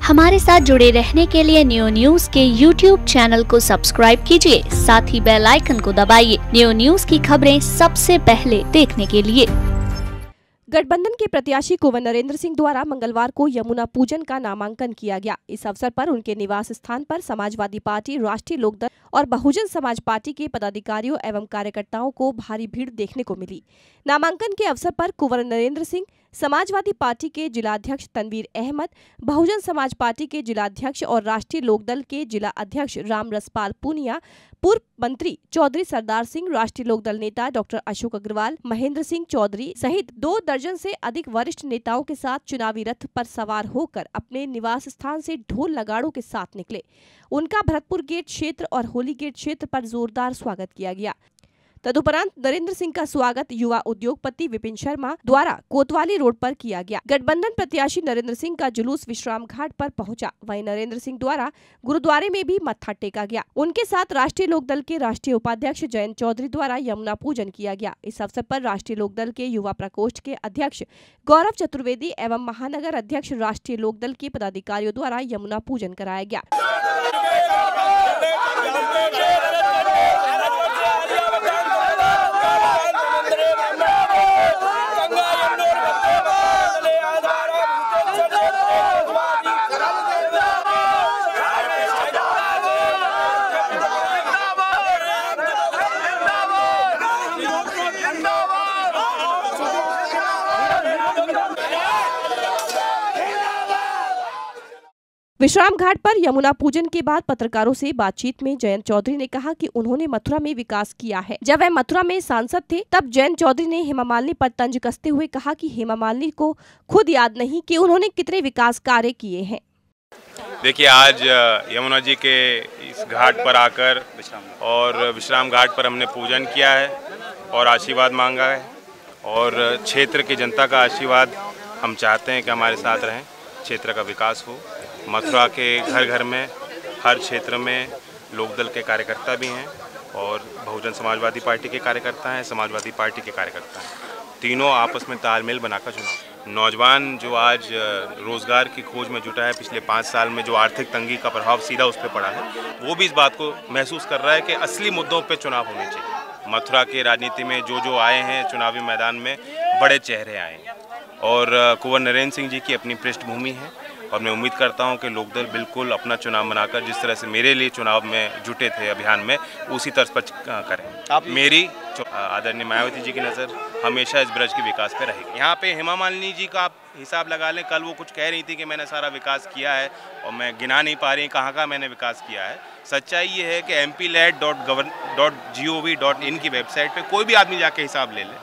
हमारे साथ जुड़े रहने के लिए न्यू न्यूज के YouTube चैनल को सब्सक्राइब कीजिए, साथ ही बेल आइकन को दबाइए न्यू न्यूज की खबरें सबसे पहले देखने के लिए। गठबंधन के प्रत्याशी कुंवर नरेंद्र सिंह द्वारा मंगलवार को यमुना पूजन का नामांकन किया गया। इस अवसर पर उनके निवास स्थान पर समाजवादी पार्टी, राष्ट्रीय लोकदल और बहुजन समाज पार्टी के पदाधिकारियों एवं कार्यकर्ताओं को भारी भीड़ देखने को मिली। नामांकन के अवसर पर कुंवर नरेंद्र सिंह, समाजवादी पार्टी के जिलाध्यक्ष तनवीर अहमद, बहुजन समाज पार्टी के जिलाध्यक्ष और राष्ट्रीय लोकदल के जिला अध्यक्ष राम रसपाल पूनिया, पूर्व मंत्री चौधरी सरदार सिंह, राष्ट्रीय लोकदल नेता डॉक्टर अशोक अग्रवाल, महेंद्र सिंह चौधरी सहित 2 दर्जन से अधिक वरिष्ठ नेताओं के साथ चुनावी रथ पर सवार होकर अपने निवास स्थान से ढोल नगाड़ों के साथ निकले। उनका भरतपुर गेट क्षेत्र और होली गेट क्षेत्र पर जोरदार स्वागत किया गया। तदुपरांत नरेंद्र सिंह का स्वागत युवा उद्योगपति विपिन शर्मा द्वारा कोतवाली रोड पर किया गया। गठबंधन प्रत्याशी नरेंद्र सिंह का जुलूस विश्राम घाट पर पहुंचा। वहीं नरेंद्र सिंह द्वारा गुरुद्वारे में भी मत्था टेका गया। उनके साथ राष्ट्रीय लोकदल के राष्ट्रीय उपाध्यक्ष जयंत चौधरी द्वारा यमुना पूजन किया गया। इस अवसर पर राष्ट्रीय लोकदल के युवा प्रकोष्ठ के अध्यक्ष गौरव चतुर्वेदी एवं महानगर अध्यक्ष राष्ट्रीय लोकदल के पदाधिकारियों द्वारा यमुना पूजन कराया गया। विश्राम घाट पर यमुना पूजन के बाद पत्रकारों से बातचीत में जयंत चौधरी ने कहा कि उन्होंने मथुरा में विकास किया है। जब वह मथुरा में सांसद थे तब जयंत चौधरी ने हेमा मालिनी पर तंज कसते हुए कहा कि हेमा मालिनी को खुद याद नहीं कि उन्होंने कितने विकास कार्य किए हैं। देखिए, आज यमुना जी के इस घाट पर आकर और विश्राम घाट पर हमने पूजन किया है और आशीर्वाद मांगा है और क्षेत्र की जनता का आशीर्वाद हम चाहते हैं कि हमारे साथ रहें, क्षेत्र का विकास हो। मथुरा के घर घर में, हर क्षेत्र में लोकदल के कार्यकर्ता भी हैं और बहुजन समाजवादी पार्टी के कार्यकर्ता हैं, समाजवादी पार्टी के कार्यकर्ता हैं। तीनों आपस में तालमेल बनाकर चुनाव। नौजवान जो आज रोज़गार की खोज में जुटा है, पिछले 5 साल में जो आर्थिक तंगी का प्रभाव सीधा उस पर पड़ा है, वो भी इस बात को महसूस कर रहा है कि असली मुद्दों पर चुनाव होने चाहिए। मथुरा के राजनीति में जो आए हैं चुनावी मैदान में, बड़े चेहरे आए हैं और कुंवर नरेंद्र सिंह जी की अपनी पृष्ठभूमि है और मैं उम्मीद करता हूं कि लोकदल बिल्कुल अपना चुनाव बनाकर जिस तरह से मेरे लिए चुनाव में जुटे थे अभियान में, उसी तर्ज पर करें। मेरी आदरणीय मायावती जी की नज़र हमेशा इस ब्रज के विकास पे रहेगी। यहाँ पे हेमा मालिनी जी का आप हिसाब लगा लें, कल वो कुछ कह रही थी कि मैंने सारा विकास किया है और मैं गिना नहीं पा रही कहाँ मैंने विकास किया है। सच्चाई ये है कि mpled.gov.in की वेबसाइट पर कोई भी आदमी जाके हिसाब ले ले।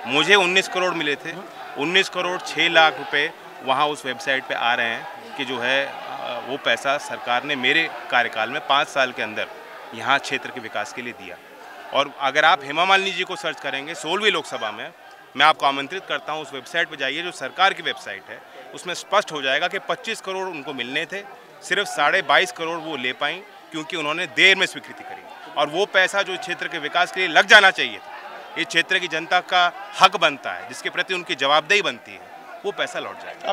मुझे 19 करोड़ मिले थे, 19 करोड़ 6 लाख रुपये वहाँ उस वेबसाइट पे आ रहे हैं कि जो है वो पैसा सरकार ने मेरे कार्यकाल में 5 साल के अंदर यहाँ क्षेत्र के विकास के लिए दिया। और अगर आप हेमा मालिनी जी को सर्च करेंगे 16वीं लोकसभा में, मैं आपको आमंत्रित करता हूँ उस वेबसाइट पे जाइए जो सरकार की वेबसाइट है, उसमें स्पष्ट हो जाएगा कि 25 करोड़ उनको मिलने थे, सिर्फ 22.5 करोड़ वो ले पाई क्योंकि उन्होंने देर में स्वीकृति करी। और वो पैसा जो क्षेत्र के विकास के लिए लग जाना चाहिए था, इस क्षेत्र की जनता का हक बनता है, जिसके प्रति उनकी जवाबदेही बनती है, वो पैसा लौट जाएगा।